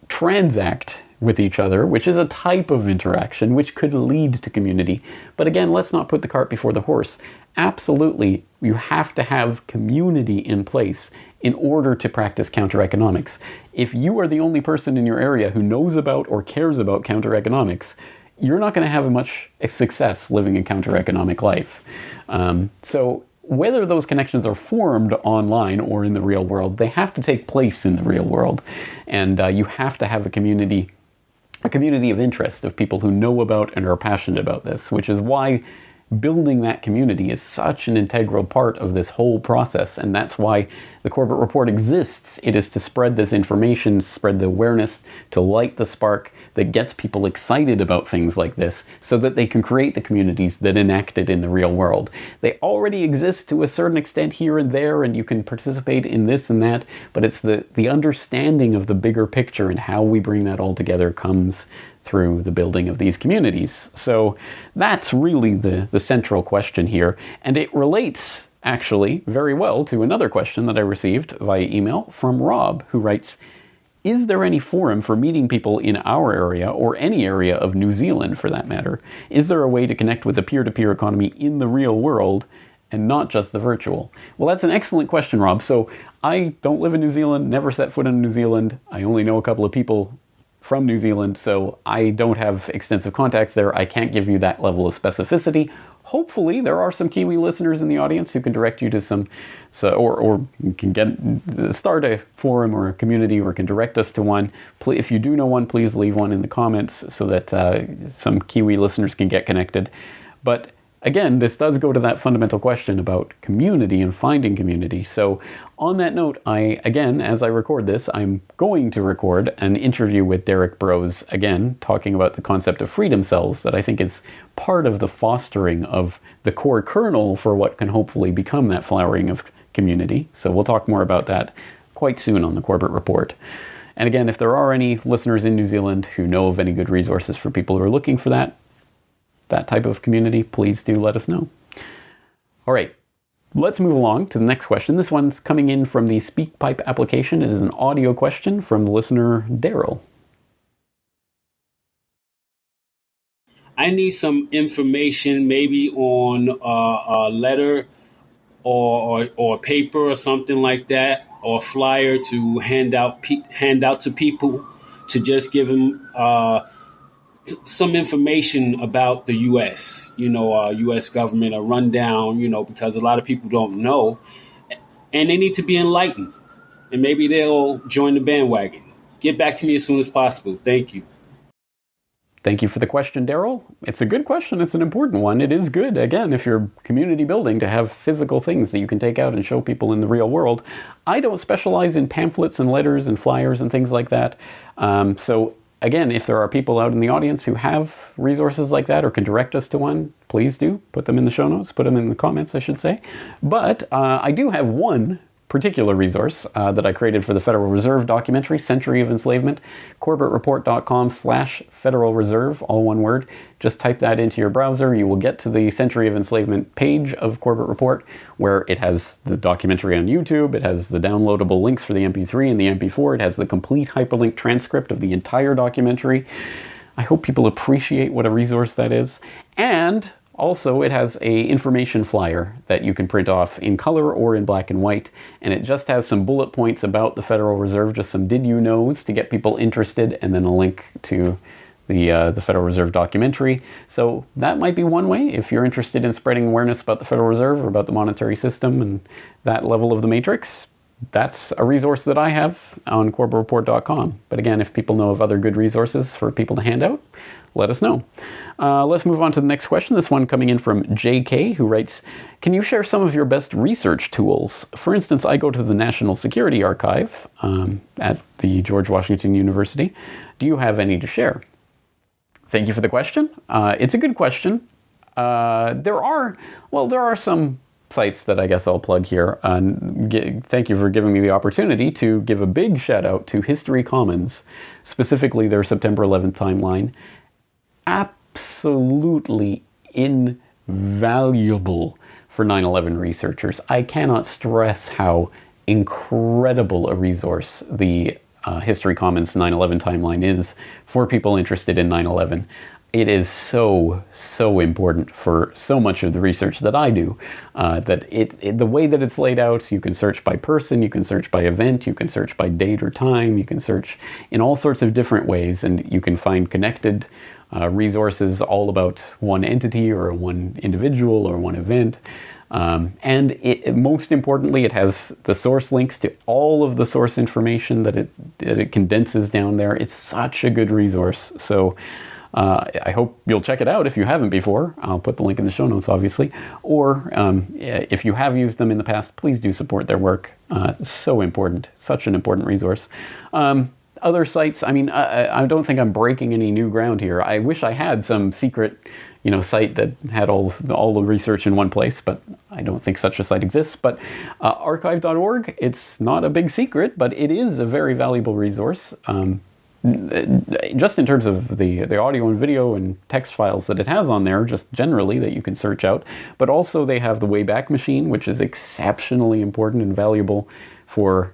A: transact with each other, which is a type of interaction which could lead to community. But again, let's not put the cart before the horse. Absolutely, you have to have community in place in order to practice counter-economics. If you are the only person in your area who knows about or cares about counter-economics, you're not going to have much success living a counter-economic life. So whether those connections are formed online or in the real world, they have to take place in the real world. And you have to have a community of interest, of people who know about and are passionate about this, which is why building that community is such an integral part of this whole process, and that's why the Corbett Report exists. It is to spread this information, spread the awareness, to light the spark that gets people excited about things like this so that they can create the communities that enact it in the real world. They already exist to a certain extent here and there, and you can participate in this and that, but it's the understanding of the bigger picture and how we bring that all together comes through the building of these communities. So that's really the central question here, and it relates actually very well to another question that I received via email from Rob, who writes, is there any forum for meeting people in our area, or any area of New Zealand for that matter? Is there a way to connect with the peer-to-peer economy in the real world and not just the virtual? Well, that's an excellent question, Rob. So I don't live in New Zealand, never set foot in New Zealand. I only know a couple of people from New Zealand, so I don't have extensive contacts there. I can't give you that level of specificity. Hopefully there are some Kiwi listeners in the audience who can direct you to some, or you can start a forum or a community, or can direct us to one. If you do know one, please leave one in the comments so that some Kiwi listeners can get connected. But again, this does go to that fundamental question about community and finding community. So on that note, again, as I record this, I'm going to record an interview with Derek Brose, again, talking about the concept of freedom cells that I think is part of the fostering of the core kernel for what can hopefully become that flowering of community. So we'll talk more about that quite soon on the Corbett Report. And again, if there are any listeners in New Zealand who know of any good resources for people who are looking for that type of community, please do let us know. All right, let's move along to the next question. This one's coming in from the SpeakPipe application. It is an audio question from the listener Daryl.
E: I need some information, maybe on a letter or paper or something like that, or a flyer to hand out to people, to just give them some information about the U.S., U.S. government, a rundown, because a lot of people don't know, and they need to be enlightened, and maybe they'll join the bandwagon. Get back to me as soon as possible. Thank you.
A: Thank you for the question, Daryl. It's a good question. It's an important one. It is good, again, if you're community building, to have physical things that you can take out and show people in the real world. I don't specialize in pamphlets and letters and flyers and things like that. So again, if there are people out in the audience who have resources like that or can direct us to one, please do. Put them in the show notes. Put them in the comments, I should say. But I do have one particular resource that I created for the Federal Reserve documentary, Century of Enslavement, corbettreport.com/Federal Reserve, all one word. Just type that into your browser. You will get to the Century of Enslavement page of Corbett Report, where it has the documentary on YouTube, it has the downloadable links for the MP3 and the MP4, it has the complete hyperlink transcript of the entire documentary. I hope people appreciate what a resource that is. And also, it has a information flyer that you can print off in color or in black and white, and it just has some bullet points about the Federal Reserve, just some did you knows to get people interested, and then a link to the Federal Reserve documentary. So that might be one way if you're interested in spreading awareness about the Federal Reserve or about the monetary system and that level of the matrix. That's a resource that I have on corbettreport.com. But again, if people know of other good resources for people to hand out, let us know. Let's move on to the next question. This one coming in from JK, who writes, can you share some of your best research tools? For instance, I go to the National Security Archive at the George Washington University. Do you have any to share? Thank you for the question. It's a good question. There are some sites that I guess I'll plug here. Thank you for giving me the opportunity to give a big shout out to History Commons, specifically their September 11th timeline. Absolutely invaluable for 9/11 researchers. I cannot stress how incredible a resource the History Commons 9/11 timeline is for people interested in 9/11. It is so important for so much of the research that I do, that the way that it's laid out, you can search by person, you can search by event, you can search by date or time, you can search in all sorts of different ways, and you can find connected resources all about one entity or one individual or one event. And most importantly, it has the source links to all of the source information that it condenses down there. It's such a good resource. So I hope you'll check it out if you haven't before. I'll put the link in the show notes, obviously. Or if you have used them in the past, please do support their work. So important. Such an important resource. Other sites, I mean, I don't think I'm breaking any new ground here. I wish I had some secret, site that had all the research in one place, but I don't think such a site exists. But archive.org, it's not a big secret, but it is a very valuable resource. Just in terms of the audio and video and text files that it has on there, just generally that you can search out. But also they have the Wayback Machine, which is exceptionally important and valuable for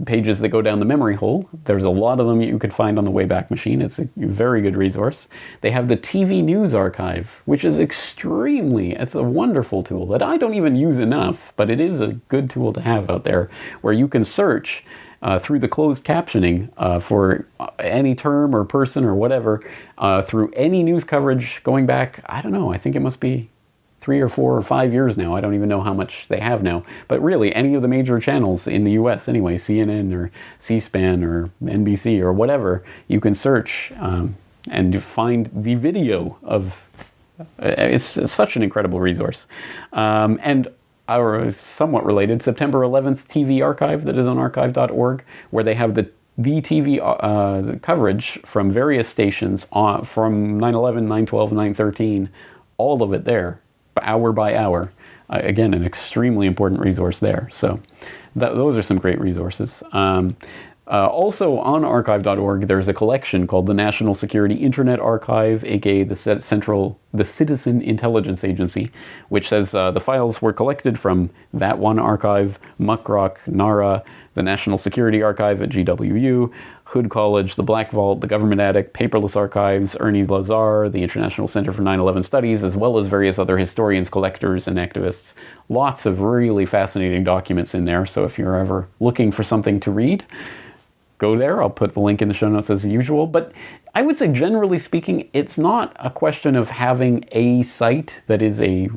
A: pages that go down the memory hole. There's a lot of them you could find on the Wayback Machine. It's a very good resource. They have the TV News Archive, which is it's a wonderful tool that I don't even use enough, but it is a good tool to have out there where you can search through the closed captioning for any term or person or whatever, through any news coverage going back, I don't know, I think it must be 3 or 4 or 5 years now. I don't even know how much they have now. But really, any of the major channels in the US anyway, CNN or C-SPAN or NBC or whatever, you can search and you find the video of... It's such an incredible resource. And our somewhat related September 11th TV archive that is on archive.org, where they have the TV coverage from various stations from 9/11, 9/12, 9/13, all of it there, hour by hour. Again, an extremely important resource there. So those are some great resources. Also on archive.org, there's a collection called the National Security Internet Archive, aka the Citizen Intelligence Agency, which says the files were collected from That One Archive, Muckrock, NARA, the National Security Archive at GWU, Hood College, the Black Vault, the Government Attic, Paperless Archives, Ernie Lazar, the International Center for 9/11 Studies, as well as various other historians, collectors, and activists. Lots of really fascinating documents in there, so if you're ever looking for something to read, go there. I'll put the link in the show notes as usual. But I would say, generally speaking, it's not a question of having a site that is a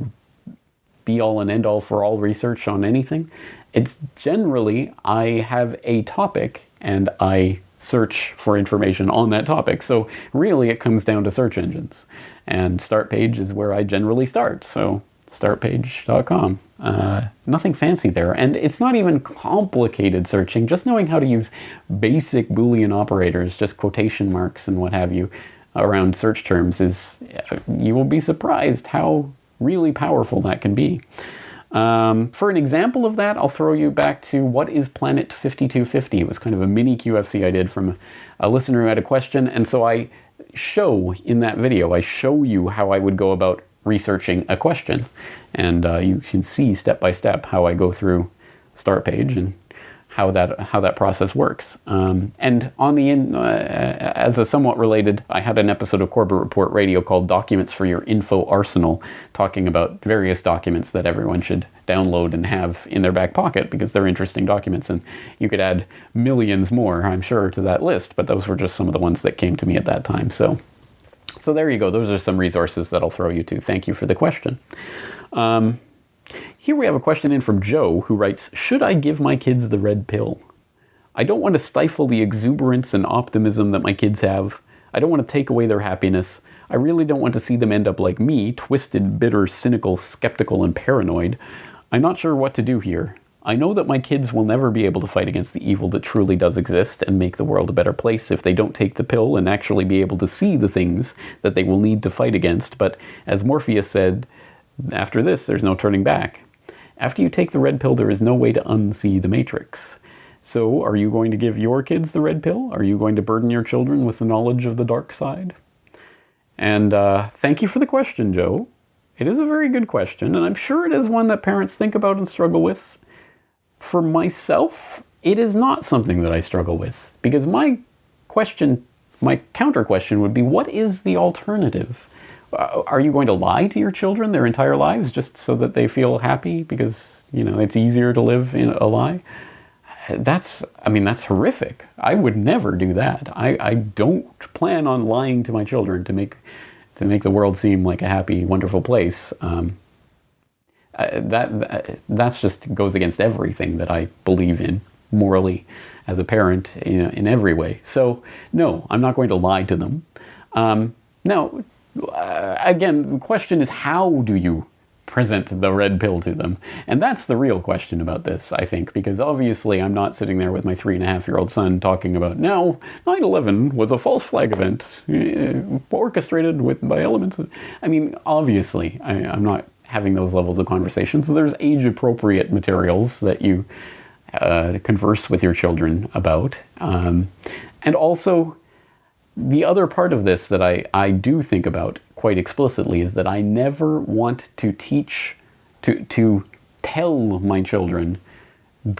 A: be-all and end-all for all research on anything. It's generally, I have a topic and I search for information on that topic. So really it comes down to search engines. And Startpage is where I generally start. So startpage.com. Nothing fancy there. And it's not even complicated searching. Just knowing how to use basic Boolean operators, just quotation marks and what have you, around search terms you will be surprised how really powerful that can be. For an example of that, I'll throw you back to What is Planet 5250? It was kind of a mini QFC I did from a listener who had a question. And so I show in that video, I show you how I would go about researching a question. And you can see step by step how I go through Startpage and how that process works. And on the as a somewhat related, I had an episode of Corbett Report Radio called Documents for Your Info Arsenal, talking about various documents that everyone should download and have in their back pocket because they're interesting documents. And you could add millions more, I'm sure, to that list, but those were just some of the ones that came to me at that time. So there you go. Those are some resources that I'll throw you to. Thank you for the question. Here we have a question in from Joe, who writes, should I give my kids the red pill? I don't want to stifle the exuberance and optimism that my kids have. I don't want to take away their happiness. I really don't want to see them end up like me, twisted, bitter, cynical, skeptical, and paranoid. I'm not sure what to do here. I know that my kids will never be able to fight against the evil that truly does exist and make the world a better place if they don't take the pill and actually be able to see the things that they will need to fight against. But as Morpheus said, after this, there's no turning back. After you take the red pill, there is no way to unsee the Matrix. So, are you going to give your kids the red pill? Are you going to burden your children with the knowledge of the dark side? And thank you for the question, Joe. It is a very good question, and I'm sure it is one that parents think about and struggle with. For myself, it is not something that I struggle with, because my counter question would be, what is the alternative? Are you going to lie to your children their entire lives just so that they feel happy because, it's easier to live in a lie? That's horrific. I would never do that. I don't plan on lying to my children to make the world seem like a happy, wonderful place. That's just goes against everything that I believe in morally as a parent in every way. So no, I'm not going to lie to them. Now, again, the question is, how do you present the red pill to them? And that's the real question about this, I think, because obviously I'm not sitting there with my 3.5-year-old son talking about, no, 9/11 was a false flag event orchestrated by elements. I mean, obviously, I'm not having those levels of conversations. There's age-appropriate materials that you converse with your children about. And also, the other part of this that I do think about quite explicitly is that I never want to to tell my children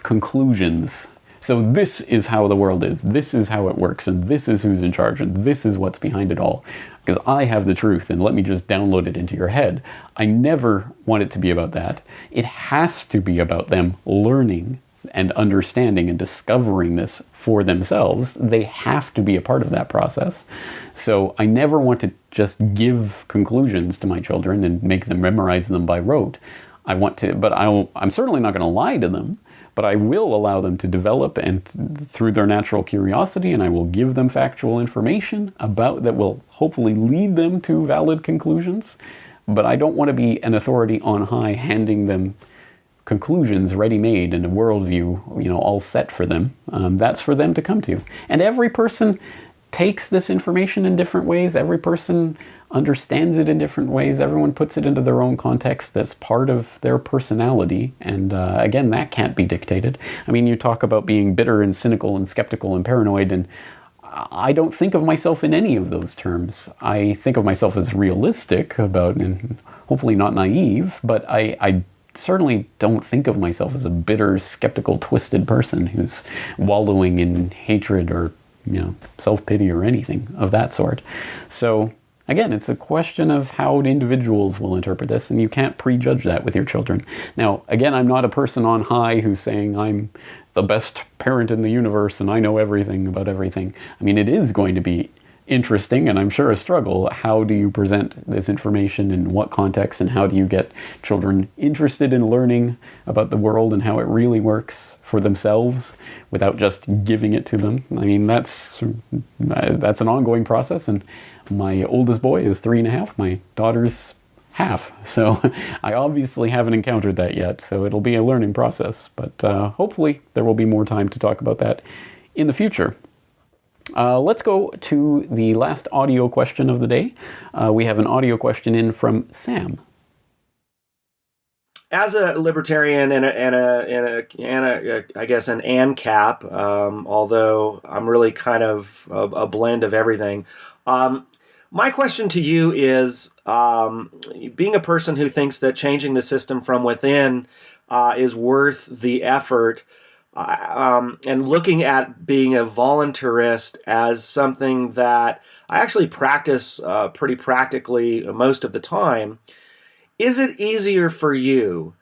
A: conclusions. So this is how the world is, this is how it works, and this is who's in charge, and this is what's behind it all. Because I have the truth, and let me just download it into your head. I never want it to be about that. It has to be about them learning and understanding and discovering this for themselves. They have to be a part of that process. So I never want to just give conclusions to my children and make them memorize them by rote. I want to, but I'm certainly not going to lie to them, but I will allow them to develop and through their natural curiosity, and I will give them factual information about that will hopefully lead them to valid conclusions. But I don't want to be an authority on high handing them conclusions ready-made and a worldview, all set for them. That's for them to come to. And every person takes this information in different ways. Every person understands it in different ways. Everyone puts it into their own context that's part of their personality. And again, that can't be dictated. I mean, you talk about being bitter and cynical and skeptical and paranoid, and I don't think of myself in any of those terms. I think of myself as realistic about, and hopefully not naive, but I certainly don't think of myself as a bitter, skeptical, twisted person who's wallowing in hatred or, self-pity or anything of that sort. So again, it's a question of how individuals will interpret this, and you can't prejudge that with your children. Now, again, I'm not a person on high who's saying I'm the best parent in the universe and I know everything about everything. I mean, it is going to be interesting, and I'm sure a struggle. How do you present this information, in what context, and how do you get children interested in learning about the world and how it really works for themselves without just giving it to them? I mean, that's an ongoing process, and my oldest boy is 3.5, my daughter's half, so I obviously haven't encountered that yet, so it'll be a learning process, but hopefully there will be more time to talk about that in the future. Let's go to the last audio question of the day. We have an audio question in from Sam.
F: As a libertarian and I guess an ANCAP, although I'm really kind of a blend of everything. My question to you is, being a person who thinks that changing the system from within is worth the effort, and looking at being a voluntarist as something that I actually practice pretty practically most of the time, is it easier for you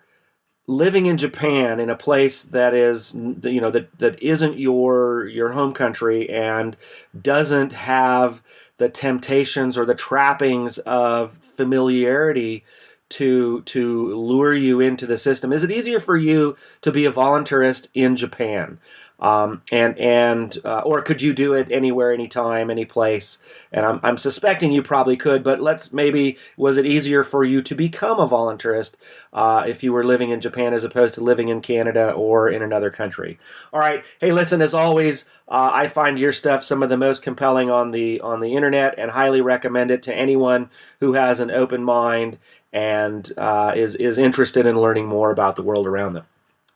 F: living in Japan, in a place that is, that isn't your home country and doesn't have the temptations or the trappings of familiarity to lure you into the system? Is it easier for you to be a voluntarist in Japan? Or could you do it anywhere, anytime, any place? And I'm suspecting you probably could, but was it easier for you to become a voluntarist if you were living in Japan as opposed to living in Canada or in another country? All right. Hey, listen, as always, I find your stuff some of the most compelling on the internet, and highly recommend it to anyone who has an open mind and is interested in learning more about the world around them.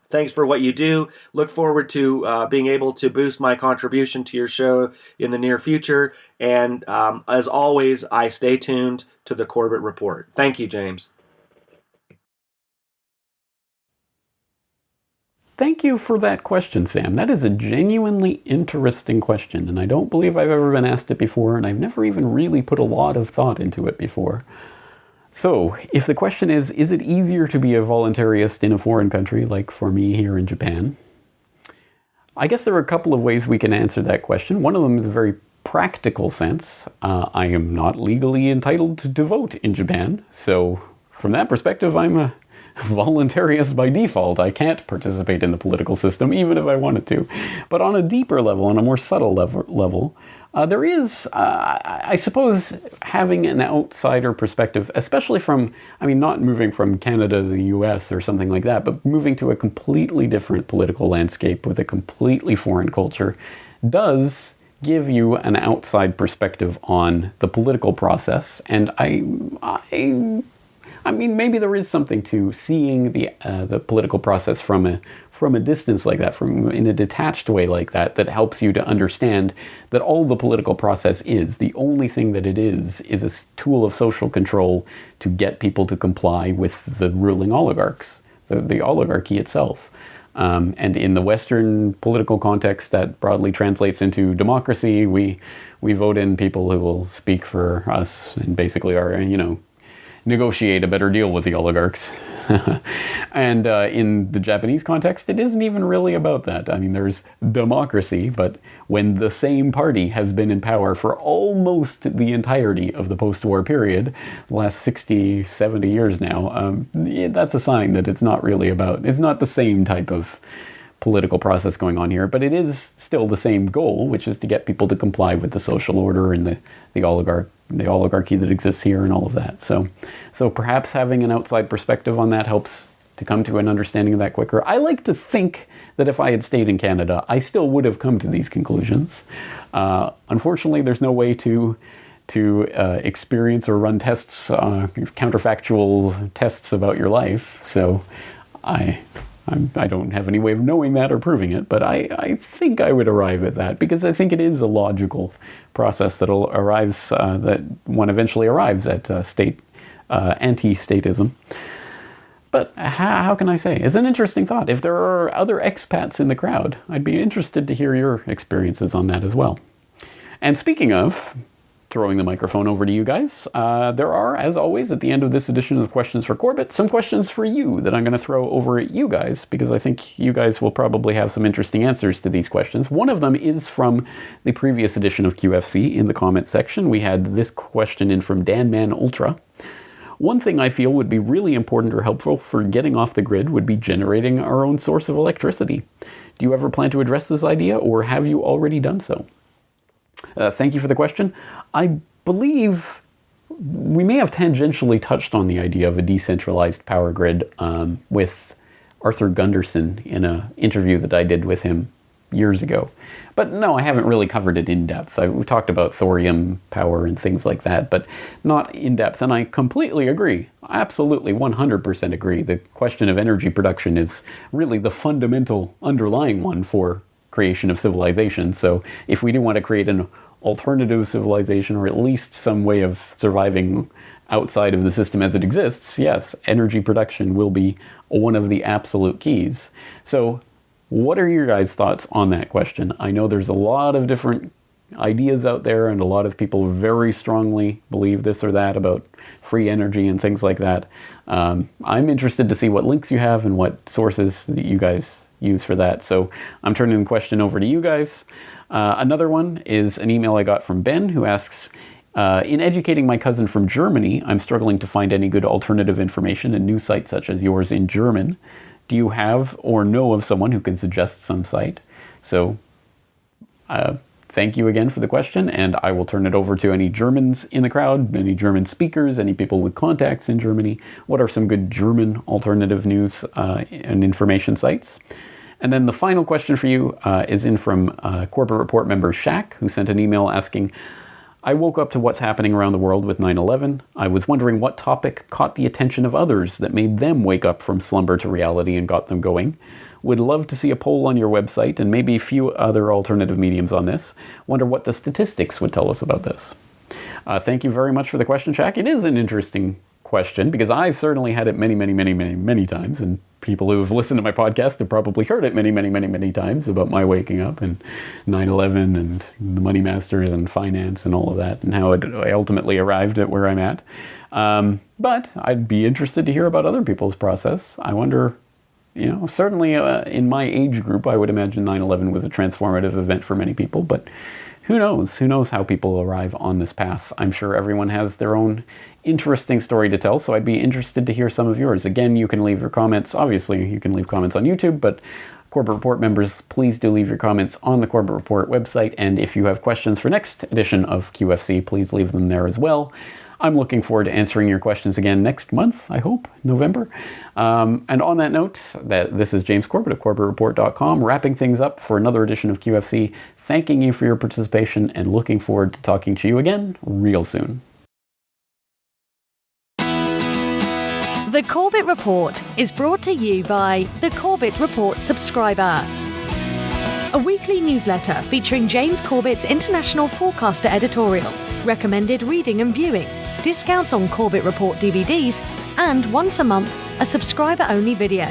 F: Thanks for what you do. Look forward to being able to boost my contribution to your show in the near future. And as always, I stay tuned to the Corbett Report. Thank you, James.
A: Thank you for that question, Sam. That is a genuinely interesting question, and I don't believe I've ever been asked it before, and I've never even really put a lot of thought into it before. So, if the question is it easier to be a voluntarist in a foreign country, like for me here in Japan? I guess there are a couple of ways we can answer that question. One of them is a very practical sense. I am not legally entitled to vote in Japan, so from that perspective, I'm a voluntarist by default. I can't participate in the political system, even if I wanted to. But on a deeper level, on a more subtle level, There is, I suppose, having an outsider perspective, especially from, I mean, not moving from Canada to the US or something like that, but moving to a completely different political landscape with a completely foreign culture, does give you an outside perspective on the political process. And I mean, maybe there is something to seeing the political process from a distance like that, from in a detached way like that, that helps you to understand that all the political process is, the only thing that it is a tool of social control to get people to comply with the ruling oligarchs, the oligarchy itself. And in the Western political context, that broadly translates into democracy. We vote in people who will speak for us and basically are, negotiate a better deal with the oligarchs. And in the Japanese context, it isn't even really about that. I mean, there's democracy, but when the same party has been in power for almost the entirety of the post-war period, the last 60, 70 years now, that's a sign that it's not the same type of political process going on here, but it is still the same goal, which is to get people to comply with the social order and the oligarchy that exists here and all of that. So perhaps having an outside perspective on that helps to come to an understanding of that quicker. I like to think that if I had stayed in Canada, I still would have come to these conclusions. Unfortunately, there's no way to experience or run tests, counterfactual tests about your life. So I don't have any way of knowing that or proving it, but I think I would arrive at that, because I think it is a logical process that one eventually arrives at anti-statism. But how can I say? It's an interesting thought. If there are other expats in the crowd, I'd be interested to hear your experiences on that as well. And speaking of throwing the microphone over to you guys, there are, as always, at the end of this edition of Questions for Corbett, some questions for you that I'm going to throw over at you guys, because I think you guys will probably have some interesting answers to these questions. One of them is from the previous edition of QFC. In the comments section, we had this question in from Dan Ultra. One thing I feel would be really important or helpful for getting off the grid would be generating our own source of electricity. Do you ever plan to address this idea, or have you already done so? Thank you for the question. I believe we may have tangentially touched on the idea of a decentralized power grid with Arthur Gunderson in an interview that I did with him years ago. But no, I haven't really covered it in depth. We talked about thorium power and things like that, but not in depth. And I completely agree. Absolutely, 100% agree. The question of energy production is really the fundamental underlying one for creation of civilization. So if we do want to create an alternative civilization, or at least some way of surviving outside of the system as it exists, yes, energy production will be one of the absolute keys. So what are your guys' thoughts on that question? I know there's a lot of different ideas out there, and a lot of people very strongly believe this or that about free energy and things like that. I'm interested to see what links you have and what sources that you guys use for that. So I'm turning the question over to you guys. Another one is an email I got from Ben, who asks, in educating my cousin from Germany, I'm struggling to find any good alternative information and news sites such as yours in German. Do you have or know of someone who can suggest some site? So thank you again for the question, and I will turn it over to any Germans in the crowd, any German speakers, any people with contacts in Germany. What are some good German alternative news and information sites? And then the final question for you is in from Corbett Report member Shaq, who sent an email asking, I woke up to what's happening around the world with 9/11. I was wondering what topic caught the attention of others that made them wake up from slumber to reality and got them going. Would love to see a poll on your website and maybe a few other alternative mediums on this. Wonder what the statistics would tell us about this. Thank you very much for the question, Shaq. It is an interesting question, because I've certainly had it many times, and people who have listened to my podcast have probably heard it many times about my waking up and 9/11 and the money masters and finance and all of that, and how I ultimately arrived at where I'm at. But I'd be interested to hear about other people's process. I wonder, certainly in my age group, I would imagine 9/11 was a transformative event for many people, but who knows? Who knows how people arrive on this path? I'm sure everyone has their own interesting story to tell, so I'd be interested to hear some of yours. Again, you can leave your comments. Obviously, you can leave comments on YouTube, but Corbett Report members, please do leave your comments on the Corbett Report website, and if you have questions for next edition of QFC, please leave them there as well. I'm looking forward to answering your questions again next month, I hope, November. And on that note, this is James Corbett of CorbettReport.com, wrapping things up for another edition of QFC, thanking you for your participation and looking forward to talking to you again real soon.
G: The Corbett Report is brought to you by the Corbett Report subscriber, a weekly newsletter featuring James Corbett's International Forecaster editorial, recommended reading and viewing, discounts on Corbett Report DVDs, and once a month, a subscriber-only video.